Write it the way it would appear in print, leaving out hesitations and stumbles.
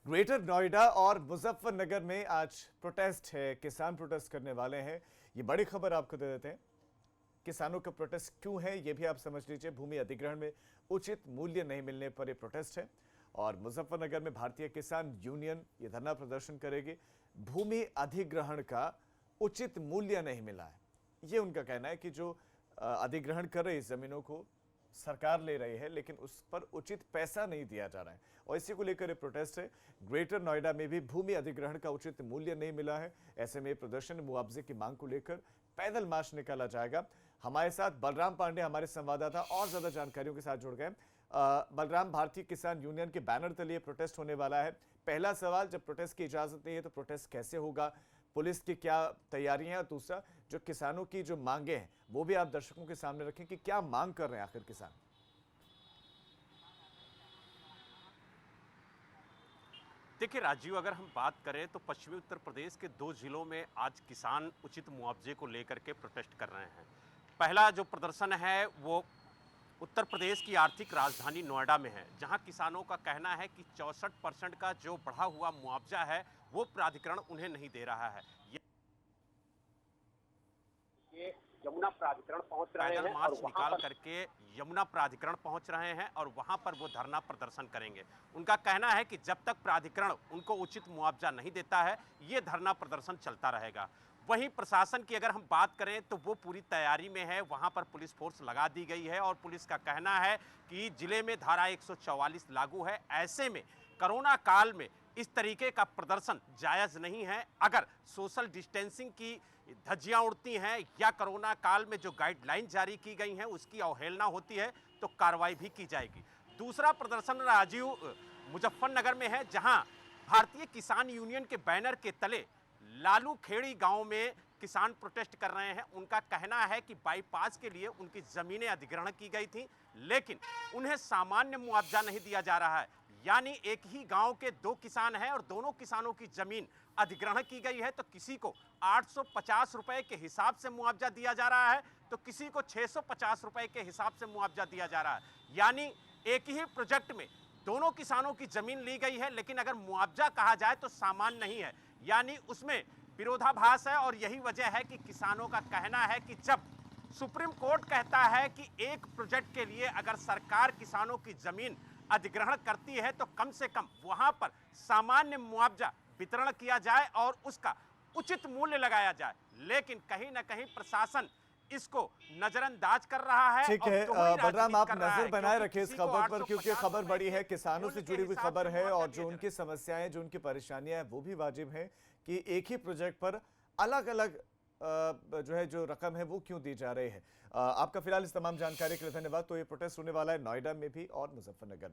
Greater Noida और मुजफ्फरनगर में आज प्रोटेस्ट है। किसान प्रोटेस्ट करने वाले हैं। ये बड़ी खबर आपको दे देते हैं। किसानों का प्रोटेस्ट क्यों है ये भी आप समझ लीजिए। भूमि अधिग्रहण में उचित मूल्य नहीं मिलने पर यह प्रोटेस्ट है और मुजफ्फरनगर में भारतीय किसान यूनियन ये धरना प्रदर्शन करेगी। भूमि अधिग्रहण का उचित मूल्य नहीं मिला है, ये उनका कहना है कि जो अधिग्रहण कर रही जमीनों को सरकार ले रही है लेकिन उस पर उचित पैसा नहीं दिया जा रहा है और इसी को लेकर ये प्रोटेस्ट है। ग्रेटर नोएडा में भी भूमि अधिग्रहण का उचित मूल्य नहीं मिला है। ऐसे में प्रदर्शन मुआवजे की मांग को लेकर पैदल मार्च निकाला जाएगा। हमारे साथ बलराम पांडे हमारे संवाददाता और ज्यादा जानकारियों के साथ जुड़ गए। बलराम, भारतीय किसान यूनियन के बैनर तले प्रोटेस्ट होने वाला है। पहला सवाल, जब प्रोटेस्ट की इजाजत नहीं है तो प्रोटेस्ट कैसे होगा, पुलिस की क्या तैयारियां हैं, और दूसरा जो किसानों की जो मांगे हैं वो भी आप दर्शकों के सामने रखें कि क्या मांग कर रहे हैं आखिर किसान। देखिए राजीव, अगर हम बात करें तो पश्चिमी उत्तर प्रदेश के 2 जिलों में आज किसान उचित मुआवजे को लेकर के प्रोटेस्ट कर रहे हैं। पहला जो प्रदर्शन है वो उत्तर प्रदेश की आर्थिक राजधानी नोएडा में है, जहां किसानों का कहना है कि 64% का जो बढ़ा हुआ मुआवजा है वो प्राधिकरण उन्हें नहीं दे रहा है। ये यमुना प्राधिकरण पहुंच रहे हैं, मार्च निकाल करके यमुना प्राधिकरण पहुंच रहे हैं और वहां पर वो धरना प्रदर्शन करेंगे। उनका कहना है कि जब तक प्राधिकरण उनको उचित मुआवजा नहीं देता है ये धरना प्रदर्शन चलता रहेगा। वहीं प्रशासन की अगर हम बात करें तो वो पूरी तैयारी में है, वहां पर पुलिस फोर्स लगा दी गई है और पुलिस का कहना है कि जिले में धारा 144 लागू है। ऐसे में कोरोना काल में इस तरीके का प्रदर्शन जायज नहीं है। अगर सोशल डिस्टेंसिंग की धज्जियां उड़ती हैं या कोरोना काल में जो गाइडलाइन जारी की गई हैं उसकी अवहेलना होती है तो कार्रवाई भी की जाएगी। दूसरा प्रदर्शन राजीव मुजफ्फरनगर में है, जहां भारतीय किसान यूनियन के बैनर के तले लालू खेड़ी गांव में किसान प्रोटेस्ट कर रहे हैं। उनका कहना है कि बाईपास के लिए उनकी जमीनें अधिग्रहण की गई थी लेकिन उन्हें सामान्य मुआवजा नहीं दिया जा रहा है। यानी एक ही गांव के 2 किसान हैं और दोनों किसानों की जमीन अधिग्रहण की गई है तो किसी को 850 रुपए के हिसाब से मुआवजा दिया जा रहा है तो किसी को 650 रुपए के हिसाब से मुआवजा दिया जा रहा है। यानी एक ही प्रोजेक्ट में दोनों किसानों की जमीन ली गई है लेकिन अगर मुआवजा कहा जाए तो सामान नहीं है, यानी उसमें विरोधाभास है। और यही वजह है कि किसानों का कहना है कि जब सुप्रीम कोर्ट कहता है कि एक प्रोजेक्ट के लिए अगर सरकार किसानों की जमीन अधिग्रहण करती है तो कम से कम वहां पर सामान्य मुआवजा वितरण किया जाए और उसका उचित मूल्य लगाया जाए, लेकिन कहीं ना कहीं प्रशासन इसको नजरअंदाज कर रहा है। ठीक है बलराम, आप नजर बनाए रखें इस खबर पर क्योंकि खबर बड़ी है, किसानों से जुड़ी हुई खबर है और जो उनकी समस्याएं, जो उनकी परेशानियां हैं वो भी वाजिब है कि एक ही प्रोजेक्ट पर अलग अलग जो है जो रकम है वो क्यों दी जा रही है। आपका फिलहाल इस तमाम जानकारी के लिए धन्यवाद। तो ये प्रोटेस्ट होने वाला है नोएडा में भी और मुजफ्फरनगर।